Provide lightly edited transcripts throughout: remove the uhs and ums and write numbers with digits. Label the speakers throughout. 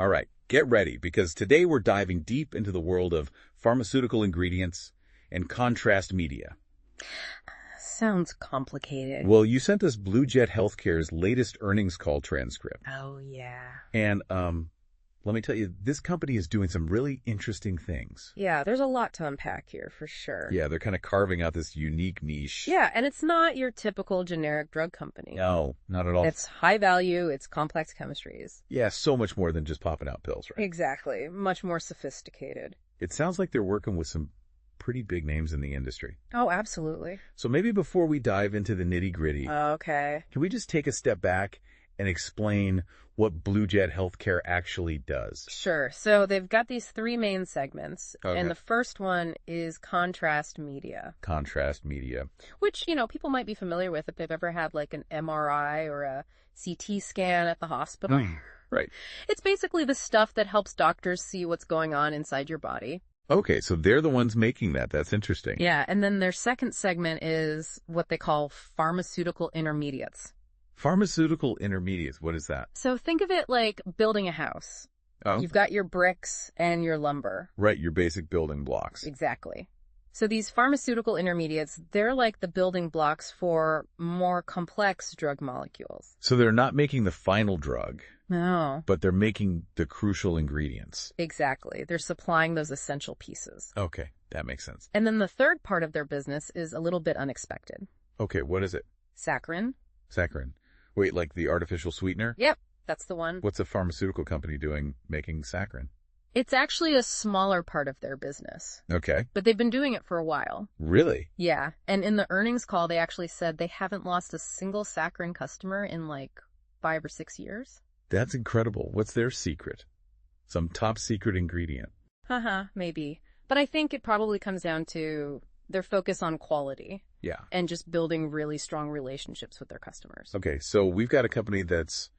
Speaker 1: All right, get ready, because today we're diving deep into the world of pharmaceutical ingredients and contrast media.
Speaker 2: Sounds complicated.
Speaker 1: Well, you sent us BlueJet Healthcare's latest earnings call transcript.
Speaker 2: Oh, yeah.
Speaker 1: And, let me tell you, this company is doing some really interesting things.
Speaker 2: Yeah, there's a lot to unpack here, for sure.
Speaker 1: Yeah, they're kind of carving out this unique niche.
Speaker 2: Yeah, and it's not your typical generic drug company.
Speaker 1: No, not at all.
Speaker 2: It's high value, it's complex chemistries.
Speaker 1: Yeah, so much more than just popping out pills, right?
Speaker 2: Exactly. Much more sophisticated.
Speaker 1: It sounds like they're working with some pretty big names in the industry.
Speaker 2: Oh, absolutely.
Speaker 1: So maybe before we dive into the nitty-gritty,
Speaker 2: Okay.
Speaker 1: can we just take a step back and explain what BlueJet Healthcare actually does?
Speaker 2: Sure. So they've got these three main segments,
Speaker 1: Okay.
Speaker 2: and the first one is contrast media.
Speaker 1: Contrast media.
Speaker 2: Which, people might be familiar with if they've ever had like an MRI or a CT scan at the hospital.
Speaker 1: Right.
Speaker 2: It's basically the stuff that helps doctors see what's going on inside your body.
Speaker 1: Okay, so they're the ones making that. That's interesting.
Speaker 2: Yeah, and then their second segment is what they call pharmaceutical intermediates.
Speaker 1: Pharmaceutical intermediates, what is that?
Speaker 2: So think of it like building a house.
Speaker 1: Oh,
Speaker 2: You've got your bricks and your lumber.
Speaker 1: right, your basic building blocks.
Speaker 2: Exactly. So these pharmaceutical intermediates, they're like the building blocks for more complex drug molecules.
Speaker 1: So they're not making the final drug,
Speaker 2: No.
Speaker 1: but they're making the crucial ingredients.
Speaker 2: Exactly. They're supplying those essential pieces.
Speaker 1: Okay, that makes sense.
Speaker 2: And then the third part of their business is a little bit unexpected.
Speaker 1: Okay, what is it?
Speaker 2: Saccharin.
Speaker 1: Saccharin. Wait, like the artificial sweetener?
Speaker 2: Yep, that's the one.
Speaker 1: What's a pharmaceutical company doing making saccharin?
Speaker 2: It's actually a smaller part of their business,
Speaker 1: Okay.
Speaker 2: but they've been doing it for a while.
Speaker 1: Really?
Speaker 2: Yeah, and in the earnings call, they actually said they haven't lost a single saccharin customer in like 5 or 6 years.
Speaker 1: That's incredible. What's their secret? Some top secret ingredient.
Speaker 2: Haha, maybe. But I think it probably comes down to their focus on quality.
Speaker 1: Yeah.
Speaker 2: And just building really strong relationships with their customers.
Speaker 1: Okay, so we've got a company that's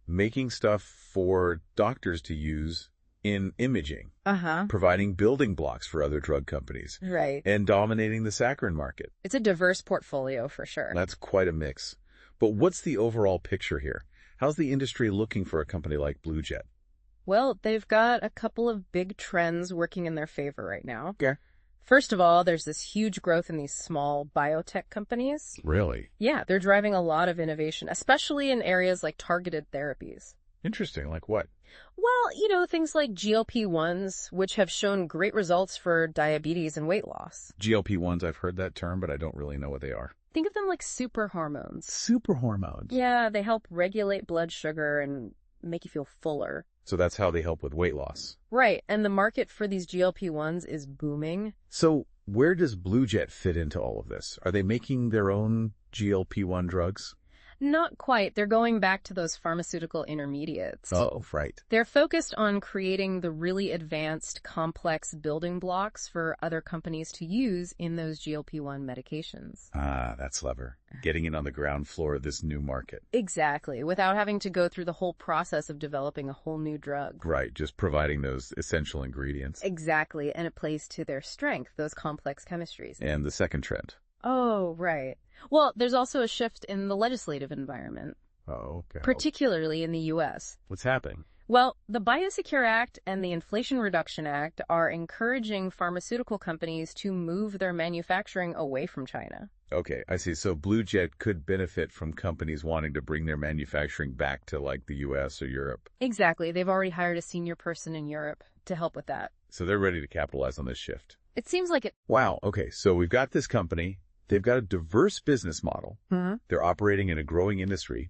Speaker 1: making stuff for doctors to use in imaging, providing building blocks for other drug companies,
Speaker 2: Right.
Speaker 1: and dominating the saccharin market.
Speaker 2: It's a diverse portfolio for sure.
Speaker 1: That's quite a mix. But what's the overall picture here? How's the industry looking for a company like BlueJet?
Speaker 2: Well, they've got a couple of big trends working in their favor right now.
Speaker 1: Okay.
Speaker 2: First of all, there's this huge growth in these small biotech companies.
Speaker 1: Really?
Speaker 2: Yeah, they're driving a lot of innovation, especially in areas like targeted therapies.
Speaker 1: Interesting. Like what?
Speaker 2: Well, things like GLP-1s, which have shown great results for diabetes and weight loss.
Speaker 1: GLP-1s, I've heard that term, but I don't really know what they are.
Speaker 2: Think of them like super hormones.
Speaker 1: Super hormones.
Speaker 2: Yeah, they help regulate blood sugar and make you feel fuller.
Speaker 1: So that's how they help with weight loss.
Speaker 2: Right, and the market for these GLP-1s is booming.
Speaker 1: So where does BlueJet fit into all of this? Are they making their own GLP-1 drugs?
Speaker 2: Not quite. They're going back to those pharmaceutical intermediates.
Speaker 1: Oh, right.
Speaker 2: They're focused on creating the really advanced, complex building blocks for other companies to use in those GLP-1 medications.
Speaker 1: Ah, that's clever. Getting in on the ground floor of this new market.
Speaker 2: Exactly, without having to go through the whole process of developing a whole new drug.
Speaker 1: Right, just providing those essential ingredients.
Speaker 2: Exactly, and it plays to their strength, those complex chemistries.
Speaker 1: And the second trend.
Speaker 2: Oh, right. Well, there's also a shift in the legislative environment,
Speaker 1: Oh, okay.
Speaker 2: particularly in the U.S.
Speaker 1: What's happening?
Speaker 2: Well, the Biosecure Act and the Inflation Reduction Act are encouraging pharmaceutical companies to move their manufacturing away from China.
Speaker 1: Okay, I see. So BlueJet could benefit from companies wanting to bring their manufacturing back to like the U.S. or Europe.
Speaker 2: Exactly. They've already hired a senior person in Europe to help with that.
Speaker 1: So they're ready to capitalize on this shift.
Speaker 2: It seems like it.
Speaker 1: Wow. Okay, so we've got this company. They've got a diverse business model.
Speaker 2: Mm-hmm.
Speaker 1: They're operating in a growing industry,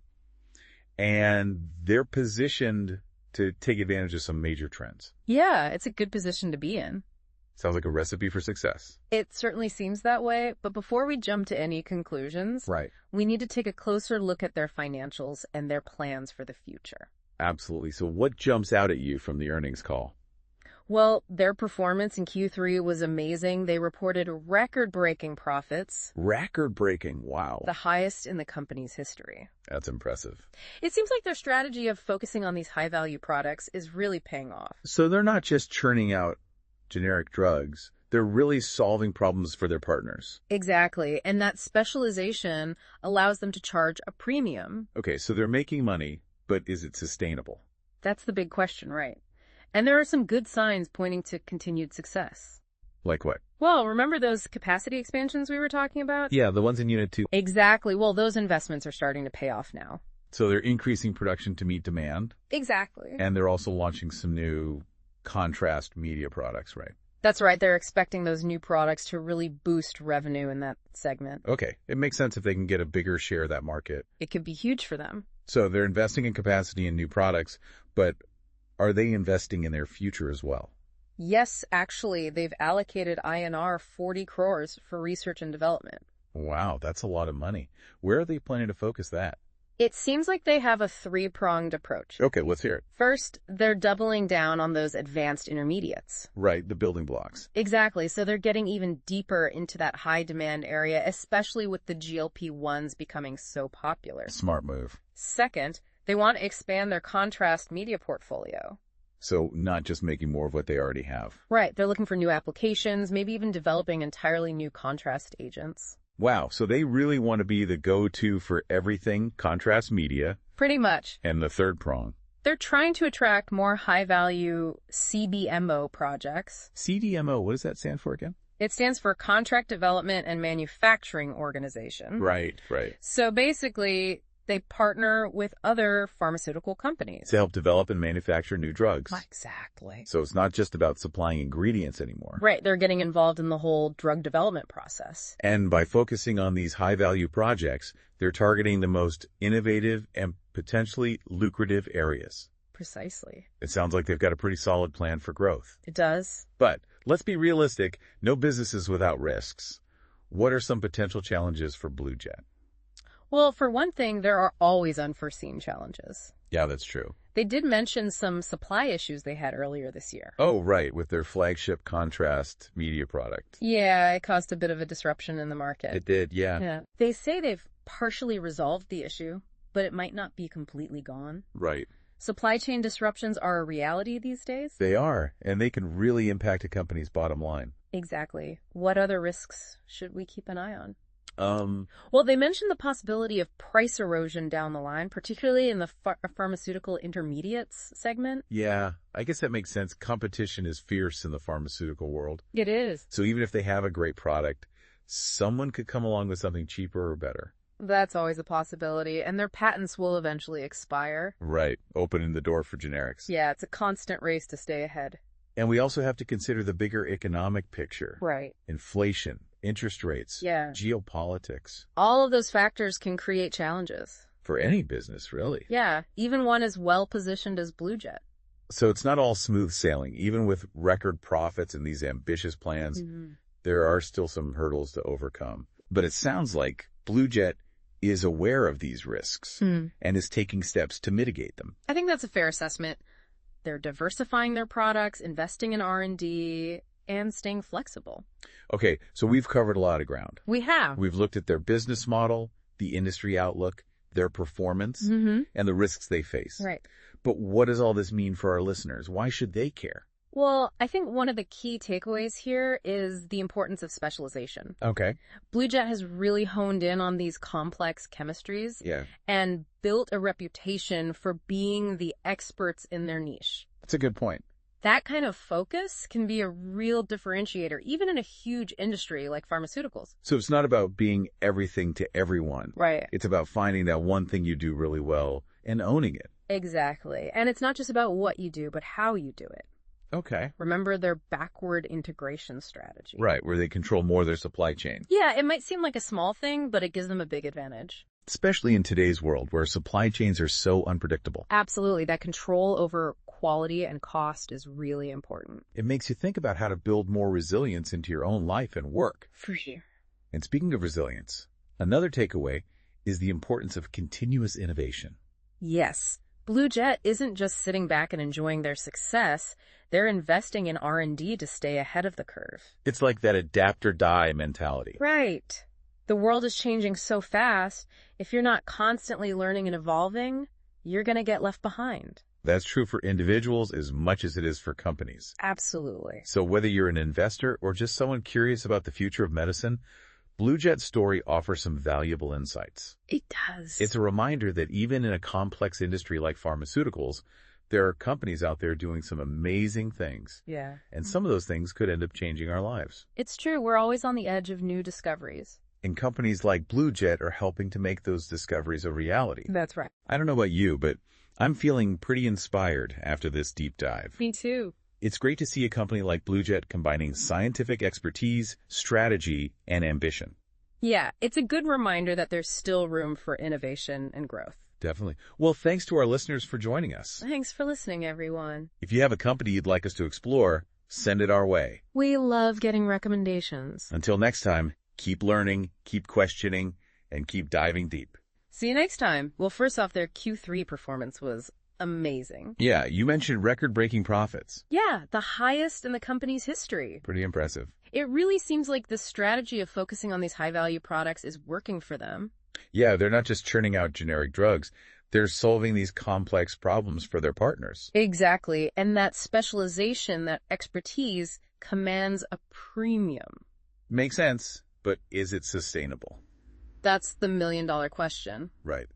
Speaker 1: and they're positioned to take advantage of some major trends.
Speaker 2: Yeah, it's a good position to be in.
Speaker 1: Sounds like a recipe for success.
Speaker 2: It certainly seems that way, but before we jump to any conclusions,
Speaker 1: Right.
Speaker 2: we need to take a closer look at their financials and their plans for the future.
Speaker 1: Absolutely. So what jumps out at you from the earnings call?
Speaker 2: Well, their performance in Q3 was amazing. They reported record-breaking profits.
Speaker 1: Record-breaking. Wow.
Speaker 2: The highest in the company's history.
Speaker 1: That's impressive.
Speaker 2: It seems like their strategy of focusing on these high-value products is really paying off.
Speaker 1: So they're not just churning out generic drugs. They're really solving problems for their partners.
Speaker 2: Exactly. And that specialization allows them to charge a premium.
Speaker 1: Okay, so they're making money, but is it sustainable?
Speaker 2: That's the big question, right? And there are some good signs pointing to continued success.
Speaker 1: Like what?
Speaker 2: Well, remember those capacity expansions we were talking about?
Speaker 1: Yeah, the ones in Unit 2.
Speaker 2: Exactly. Well, those investments are starting to pay off now.
Speaker 1: So they're increasing production to meet demand.
Speaker 2: Exactly.
Speaker 1: And they're also launching some new contrast media products, right?
Speaker 2: That's right. They're expecting those new products to really boost revenue in that segment.
Speaker 1: Okay. It makes sense if they can get a bigger share of that market.
Speaker 2: It could be huge for them.
Speaker 1: So they're investing in capacity and new products, but are they investing in their future as well?
Speaker 2: Yes, actually, they've allocated INR 40 crores for research and development.
Speaker 1: Wow, that's a lot of money. Where are they planning to focus that?
Speaker 2: It seems like they have a three-pronged approach.
Speaker 1: Okay, let's hear it.
Speaker 2: First, they're doubling down on those advanced intermediates.
Speaker 1: Right, the building blocks.
Speaker 2: Exactly. So they're getting even deeper into that high-demand area, especially with the GLP-1s becoming so popular.
Speaker 1: Smart move.
Speaker 2: Second, they want to expand their contrast media portfolio.
Speaker 1: So not just making more of what they already have.
Speaker 2: Right. They're looking for new applications, maybe even developing entirely new contrast agents.
Speaker 1: Wow, so they really want to be the go-to for everything contrast media.
Speaker 2: Pretty much.
Speaker 1: And the third prong.
Speaker 2: They're trying to attract more high-value CDMO projects.
Speaker 1: CDMO, what does that stand for again?
Speaker 2: It stands for Contract Development and Manufacturing Organization.
Speaker 1: Right, right.
Speaker 2: So basically, they partner with other pharmaceutical companies
Speaker 1: to help develop and manufacture new drugs.
Speaker 2: Exactly.
Speaker 1: So it's not just about supplying ingredients anymore.
Speaker 2: Right. They're getting involved in the whole drug development process.
Speaker 1: And by focusing on these high-value projects, they're targeting the most innovative and potentially lucrative areas.
Speaker 2: Precisely.
Speaker 1: It sounds like they've got a pretty solid plan for growth.
Speaker 2: It does.
Speaker 1: But let's be realistic. No business is without risks. What are some potential challenges for BlueJet?
Speaker 2: Well, for one thing, there are always unforeseen challenges.
Speaker 1: Yeah, that's true.
Speaker 2: They did mention some supply issues they had earlier this year.
Speaker 1: Oh, right, with their flagship contrast media product.
Speaker 2: Yeah, it caused a bit of a disruption in the market.
Speaker 1: It did, yeah.
Speaker 2: They say they've partially resolved the issue, but it might not be completely gone.
Speaker 1: Right.
Speaker 2: Supply chain disruptions are a reality these days.
Speaker 1: They are, and they can really impact a company's bottom line.
Speaker 2: Exactly. What other risks should we keep an eye on?
Speaker 1: Well,
Speaker 2: they mentioned the possibility of price erosion down the line, particularly in the pharmaceutical intermediates segment.
Speaker 1: Yeah, I guess that makes sense. Competition is fierce in the pharmaceutical world.
Speaker 2: It is.
Speaker 1: So even if they have a great product, someone could come along with something cheaper or better.
Speaker 2: That's always a possibility, and their patents will eventually expire.
Speaker 1: Right, opening the door for generics.
Speaker 2: Yeah, it's a constant race to stay ahead.
Speaker 1: And we also have to consider the bigger economic picture.
Speaker 2: Right.
Speaker 1: Inflation, interest rates, geopolitics.
Speaker 2: All of those factors can create challenges.
Speaker 1: For any business, really.
Speaker 2: Yeah, even one as well-positioned as BlueJet.
Speaker 1: So it's not all smooth sailing. Even with record profits and these ambitious plans, there are still some hurdles to overcome. But it sounds like BlueJet is aware of these risks and is taking steps to mitigate them.
Speaker 2: I think that's a fair assessment. They're diversifying their products, investing in R&D, and staying flexible.
Speaker 1: Okay, so we've covered a lot of ground.
Speaker 2: We have.
Speaker 1: We've looked at their business model, the industry outlook, their performance, and the risks they face.
Speaker 2: Right.
Speaker 1: But what does all this mean for our listeners? Why should they care?
Speaker 2: Well, I think one of the key takeaways here is the importance of specialization.
Speaker 1: Okay.
Speaker 2: BlueJet has really honed in on these complex chemistries and built a reputation for being the experts in their niche.
Speaker 1: That's a good point.
Speaker 2: That kind of focus can be a real differentiator, even in a huge industry like pharmaceuticals.
Speaker 1: So it's not about being everything to everyone.
Speaker 2: Right.
Speaker 1: It's about finding that one thing you do really well and owning it.
Speaker 2: Exactly. And it's not just about what you do, but how you do it.
Speaker 1: Okay.
Speaker 2: Remember their backward integration strategy.
Speaker 1: Right, where they control more of their supply chain.
Speaker 2: Yeah, it might seem like a small thing, but it gives them a big advantage.
Speaker 1: Especially in today's world where supply chains are so unpredictable.
Speaker 2: Absolutely. That control over quality and cost is really important.
Speaker 1: It makes you think about how to build more resilience into your own life and work.
Speaker 2: For sure.
Speaker 1: And speaking of resilience, another takeaway is the importance of continuous innovation.
Speaker 2: Yes. BlueJet isn't just sitting back and enjoying their success. They're investing in R&D to stay ahead of the curve.
Speaker 1: It's like that adapt or die mentality.
Speaker 2: Right. The world is changing so fast. If you're not constantly learning and evolving, you're going to get left behind.
Speaker 1: That's true for individuals as much as it is for companies.
Speaker 2: Absolutely.
Speaker 1: So whether you're an investor or just someone curious about the future of medicine, BlueJet's story offers some valuable insights.
Speaker 2: It does.
Speaker 1: It's a reminder that even in a complex industry like pharmaceuticals, There are companies out there doing some amazing things,
Speaker 2: Yeah.
Speaker 1: and some of those things could end up changing our lives.
Speaker 2: It's true. We're always on the edge of new discoveries.
Speaker 1: And companies like BlueJet are helping to make those discoveries a reality.
Speaker 2: That's right.
Speaker 1: I don't know about you, but I'm feeling pretty inspired after this deep dive.
Speaker 2: Me too.
Speaker 1: It's great to see a company like BlueJet combining scientific expertise, strategy, and ambition.
Speaker 2: Yeah, it's a good reminder that there's still room for innovation and growth.
Speaker 1: Definitely. Well, thanks to our listeners for joining us.
Speaker 2: Thanks for listening, everyone.
Speaker 1: If you have a company you'd like us to explore, send it our way.
Speaker 2: We love getting recommendations.
Speaker 1: Until next time, keep learning, keep questioning, and keep diving deep.
Speaker 2: See you next time. Well, first off, their Q3 performance was amazing.
Speaker 1: Yeah, you mentioned record-breaking profits.
Speaker 2: Yeah, the highest in the company's history.
Speaker 1: Pretty impressive.
Speaker 2: It really seems like the strategy of focusing on these high-value products is working for them.
Speaker 1: Yeah, they're not just churning out generic drugs. They're solving these complex problems for their partners.
Speaker 2: Exactly, and that specialization, that expertise, commands a premium.
Speaker 1: Makes sense, but is it sustainable?
Speaker 2: That's the million-dollar question.
Speaker 1: Right.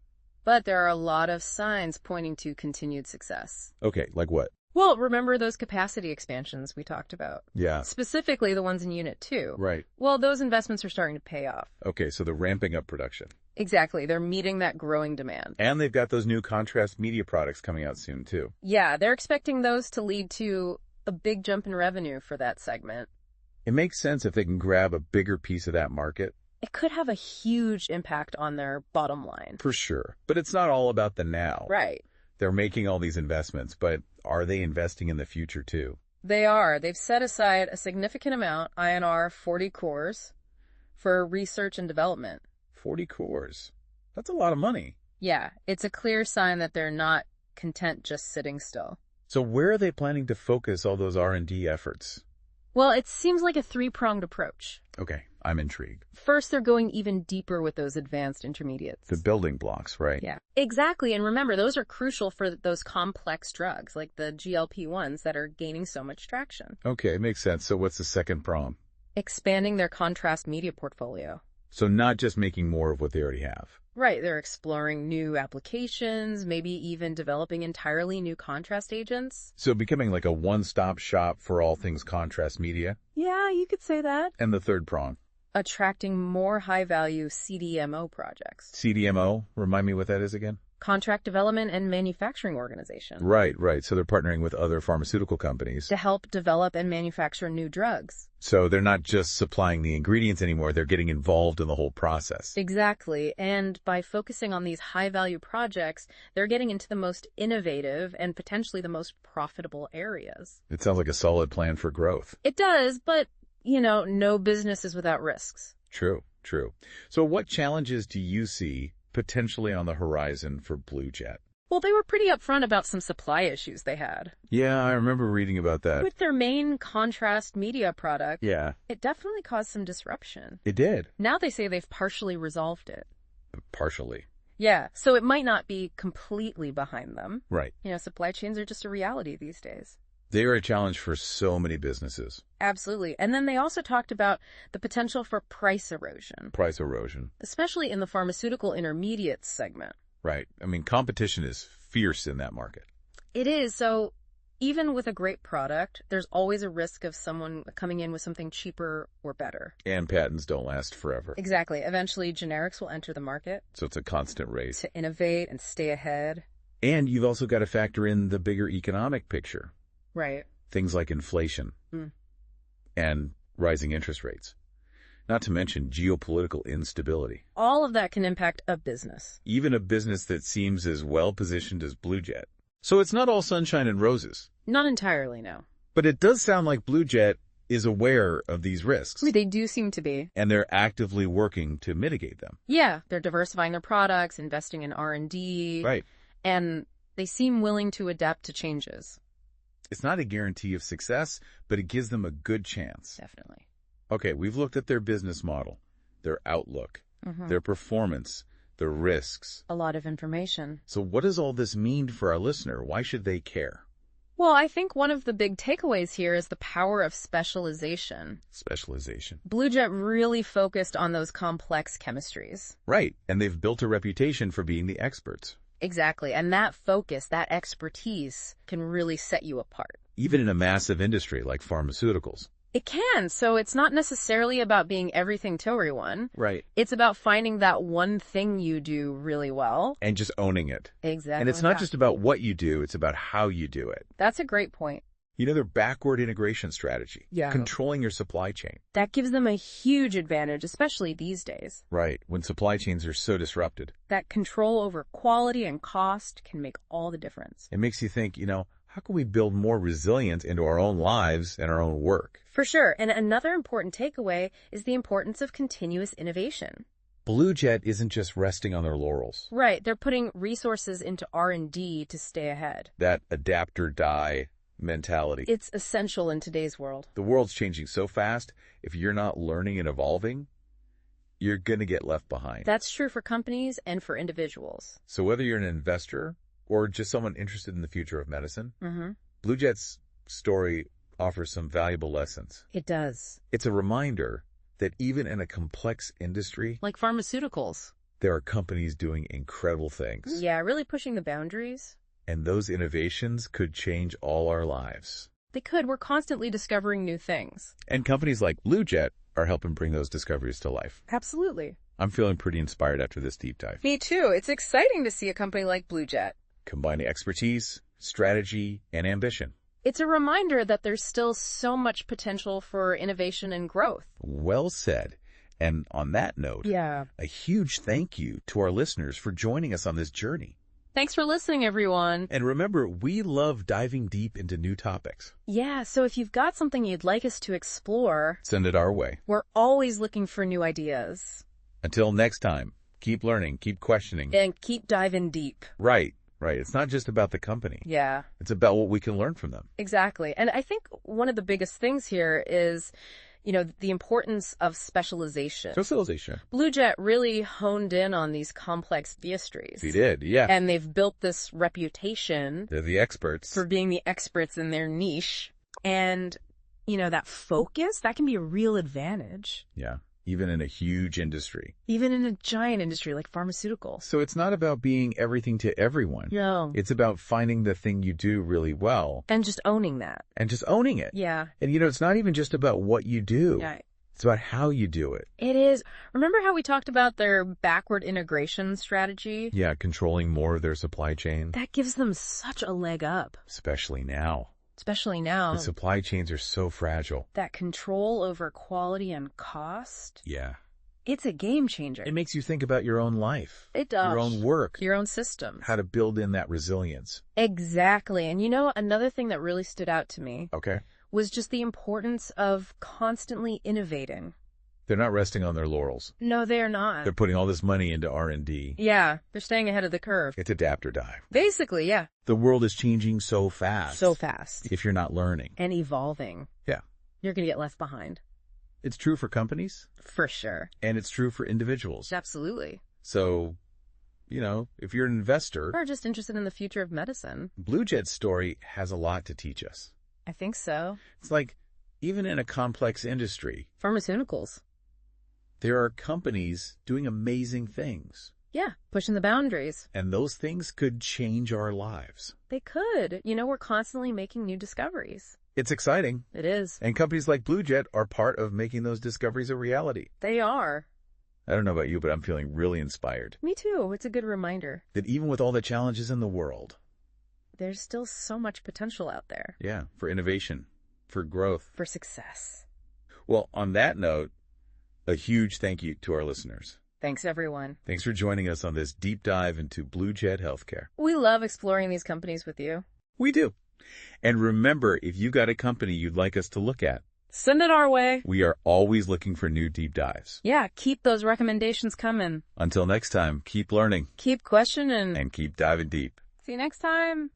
Speaker 2: But there are a lot of signs pointing to continued success.
Speaker 1: Okay, like what?
Speaker 2: Well, remember those capacity expansions we talked about?
Speaker 1: Yeah.
Speaker 2: Specifically the ones in Unit 2.
Speaker 1: Right.
Speaker 2: Well, those investments are starting to pay off.
Speaker 1: Okay, so they're ramping up production.
Speaker 2: Exactly. They're meeting that growing demand.
Speaker 1: And they've got those new contrast media products coming out soon, too.
Speaker 2: Yeah, they're expecting those to lead to a big jump in revenue for that segment.
Speaker 1: It makes sense if they can grab a bigger piece of that market.
Speaker 2: It could have a huge impact on their bottom line.
Speaker 1: For sure. But it's not all about the now.
Speaker 2: Right.
Speaker 1: They're making all these investments, but are they investing in the future, too?
Speaker 2: They are. They've set aside a significant amount, INR 40 crores, for research and development.
Speaker 1: 40 cores. That's a lot of money.
Speaker 2: Yeah, it's a clear sign that they're not content just sitting still.
Speaker 1: So where are they planning to focus all those R&D efforts?
Speaker 2: Well, it seems like a three-pronged approach.
Speaker 1: Okay, I'm intrigued.
Speaker 2: First, they're going even deeper with those advanced intermediates.
Speaker 1: The building blocks, right?
Speaker 2: Yeah, exactly. And remember, those are crucial for those complex drugs, like the GLP-1s that are gaining so much traction.
Speaker 1: Okay, makes sense. So what's the second prong?
Speaker 2: Expanding their contrast media portfolio.
Speaker 1: So not just making more of what they already have.
Speaker 2: Right, they're exploring new applications, maybe even developing entirely new contrast agents.
Speaker 1: So becoming like a one-stop shop for all things contrast media.
Speaker 2: Yeah, you could say that.
Speaker 1: And the third prong?
Speaker 2: Attracting more high-value CDMO projects.
Speaker 1: CDMO? Remind me what that is again?
Speaker 2: Contract Development and Manufacturing Organization.
Speaker 1: Right. So they're partnering with other pharmaceutical companies.
Speaker 2: To help develop and manufacture new drugs.
Speaker 1: So they're not just supplying the ingredients anymore, they're getting involved in the whole process.
Speaker 2: Exactly. And by focusing on these high-value projects, they're getting into the most innovative and potentially the most profitable areas.
Speaker 1: It sounds like a solid plan for growth.
Speaker 2: It does, but, no business is without risks.
Speaker 1: True. So what challenges do you see potentially on the horizon for BlueJet?
Speaker 2: Well, they were pretty upfront about some supply issues they had.
Speaker 1: Yeah, I remember reading about that.
Speaker 2: With their main contrast media product,
Speaker 1: Yeah.
Speaker 2: it definitely caused some disruption.
Speaker 1: It did.
Speaker 2: Now they say they've partially resolved it.
Speaker 1: Partially.
Speaker 2: Yeah, so it might not be completely behind them.
Speaker 1: Right.
Speaker 2: Supply chains are just a reality these days.
Speaker 1: They are a challenge for so many businesses.
Speaker 2: Absolutely. And then they also talked about the potential for price erosion.
Speaker 1: Price erosion.
Speaker 2: Especially in the pharmaceutical intermediates segment.
Speaker 1: Right. I mean, competition is fierce in that market.
Speaker 2: It is. So even with a great product, there's always a risk of someone coming in with something cheaper or better.
Speaker 1: And patents don't last forever.
Speaker 2: Exactly. Eventually, generics will enter the market.
Speaker 1: So it's a constant race.
Speaker 2: To innovate and stay ahead.
Speaker 1: And you've also got to factor in the bigger economic picture.
Speaker 2: Right.
Speaker 1: Things like inflation and rising interest rates. Not to mention geopolitical instability.
Speaker 2: All of that can impact a business.
Speaker 1: Even a business that seems as well positioned as BlueJet. So it's not all sunshine and roses.
Speaker 2: Not entirely, no.
Speaker 1: But it does sound like BlueJet is aware of these risks.
Speaker 2: They do seem to be.
Speaker 1: And they're actively working to mitigate them.
Speaker 2: Yeah, they're diversifying their products, investing in R&D.
Speaker 1: Right.
Speaker 2: And they seem willing to adapt to changes.
Speaker 1: It's not a guarantee of success, but it gives them a good chance.
Speaker 2: Definitely.
Speaker 1: Okay, we've looked at their business model, their outlook, their performance, the risks.
Speaker 2: A lot of information.
Speaker 1: So what does all this mean for our listener? Why should they care?
Speaker 2: Well, I think one of the big takeaways here is the power of specialization.
Speaker 1: Specialization.
Speaker 2: BlueJet really focused on those complex chemistries.
Speaker 1: Right, and they've built a reputation for being the experts.
Speaker 2: Exactly. And that focus, that expertise can really set you apart.
Speaker 1: Even in a massive industry like pharmaceuticals.
Speaker 2: It can. So it's not necessarily about being everything to everyone.
Speaker 1: Right.
Speaker 2: It's about finding that one thing you do really well.
Speaker 1: And just owning it.
Speaker 2: Exactly.
Speaker 1: And it's not just about what you do, it's about how you do it.
Speaker 2: That's a great point.
Speaker 1: Their backward integration strategy.
Speaker 2: Yeah.
Speaker 1: Controlling your supply chain.
Speaker 2: That gives them a huge advantage, especially these days.
Speaker 1: Right, when supply chains are so disrupted.
Speaker 2: That control over quality and cost can make all the difference.
Speaker 1: It makes you think, how can we build more resilience into our own lives and our own work?
Speaker 2: For sure. And another important takeaway is the importance of continuous innovation.
Speaker 1: BlueJet isn't just resting on their laurels.
Speaker 2: Right. They're putting resources into R&D to stay ahead.
Speaker 1: That adapt or die mentality.
Speaker 2: It's essential in today's world.
Speaker 1: The world's changing so fast, if you're not learning and evolving, you're going to get left behind.
Speaker 2: That's true for companies and for individuals.
Speaker 1: So whether you're an investor or just someone interested in the future of medicine, BlueJet's story offers some valuable lessons.
Speaker 2: It does.
Speaker 1: It's a reminder that even in a complex industry,
Speaker 2: like pharmaceuticals,
Speaker 1: there are companies doing incredible things.
Speaker 2: Yeah, really pushing the boundaries.
Speaker 1: And those innovations could change all our lives.
Speaker 2: They could. We're constantly discovering new things.
Speaker 1: And companies like BlueJet are helping bring those discoveries to life.
Speaker 2: Absolutely.
Speaker 1: I'm feeling pretty inspired after this deep dive.
Speaker 2: Me too. It's exciting to see a company like BlueJet
Speaker 1: combining expertise, strategy, and ambition.
Speaker 2: It's a reminder that there's still so much potential for innovation and growth.
Speaker 1: Well said. And on that note, a huge thank you to our listeners for joining us on this journey.
Speaker 2: Thanks for listening, everyone.
Speaker 1: And remember, we love diving deep into new topics.
Speaker 2: Yeah, so if you've got something you'd like us to explore,
Speaker 1: send it our way.
Speaker 2: We're always looking for new ideas.
Speaker 1: Until next time, keep learning, keep questioning.
Speaker 2: And keep diving deep.
Speaker 1: Right. It's not just about the company.
Speaker 2: Yeah.
Speaker 1: It's about what we can learn from them.
Speaker 2: Exactly. And I think one of the biggest things here is the importance of specialization.
Speaker 1: Specialization.
Speaker 2: BlueJet really honed in on these complex industries.
Speaker 1: They did, yeah.
Speaker 2: And they've built this reputation.
Speaker 1: They're the experts.
Speaker 2: For being the experts in their niche. And, that focus, that can be a real advantage.
Speaker 1: Yeah. Even in a huge industry.
Speaker 2: Even in a giant industry like pharmaceuticals.
Speaker 1: So it's not about being everything to everyone.
Speaker 2: No.
Speaker 1: It's about finding the thing you do really well.
Speaker 2: And just owning that.
Speaker 1: And just owning it.
Speaker 2: Yeah.
Speaker 1: And it's not even just about what you do.
Speaker 2: Yeah.
Speaker 1: It's about how you do it.
Speaker 2: It is. Remember how we talked about their backward integration strategy?
Speaker 1: Yeah, controlling more of their supply chain.
Speaker 2: That gives them such a leg up.
Speaker 1: Especially now.
Speaker 2: The
Speaker 1: supply chains are so fragile.
Speaker 2: That control over quality and cost.
Speaker 1: Yeah.
Speaker 2: It's a game changer.
Speaker 1: It makes you think about your own life.
Speaker 2: It does.
Speaker 1: Your own work.
Speaker 2: Your own systems.
Speaker 1: How to build in that resilience.
Speaker 2: Exactly. And another thing that really stood out to me.
Speaker 1: Okay.
Speaker 2: Was just the importance of constantly innovating.
Speaker 1: They're not resting on their laurels.
Speaker 2: No, they're not.
Speaker 1: They're putting all this money into R&D.
Speaker 2: Yeah, they're staying ahead of the curve.
Speaker 1: It's adapt or die.
Speaker 2: Basically, yeah.
Speaker 1: The world is changing so fast.
Speaker 2: So fast.
Speaker 1: If you're not learning.
Speaker 2: And evolving.
Speaker 1: Yeah.
Speaker 2: You're going to get left behind.
Speaker 1: It's true for companies.
Speaker 2: For sure.
Speaker 1: And it's true for individuals.
Speaker 2: Absolutely.
Speaker 1: So, if you're an investor.
Speaker 2: Or just interested in the future of medicine.
Speaker 1: BlueJet's story has a lot to teach us.
Speaker 2: I think so.
Speaker 1: It's like, even in a complex industry.
Speaker 2: Pharmaceuticals.
Speaker 1: There are companies doing amazing things.
Speaker 2: Yeah, pushing the boundaries.
Speaker 1: And those things could change our lives.
Speaker 2: They could. We're constantly making new discoveries.
Speaker 1: It's exciting.
Speaker 2: It is.
Speaker 1: And companies like BlueJet are part of making those discoveries a reality.
Speaker 2: They are.
Speaker 1: I don't know about you, but I'm feeling really inspired.
Speaker 2: Me too. It's a good reminder.
Speaker 1: That even with all the challenges in the world,
Speaker 2: there's still so much potential out there.
Speaker 1: Yeah, for innovation, for growth.
Speaker 2: For success.
Speaker 1: Well, on that note, a huge thank you to our listeners.
Speaker 2: Thanks, everyone.
Speaker 1: Thanks for joining us on this deep dive into BlueJet Healthcare.
Speaker 2: We love exploring these companies with you.
Speaker 1: We do. And remember, if you got a company you'd like us to look at,
Speaker 2: send it our way.
Speaker 1: We are always looking for new deep dives.
Speaker 2: Yeah, keep those recommendations coming.
Speaker 1: Until next time, keep learning.
Speaker 2: Keep questioning.
Speaker 1: And keep diving deep.
Speaker 2: See you next time.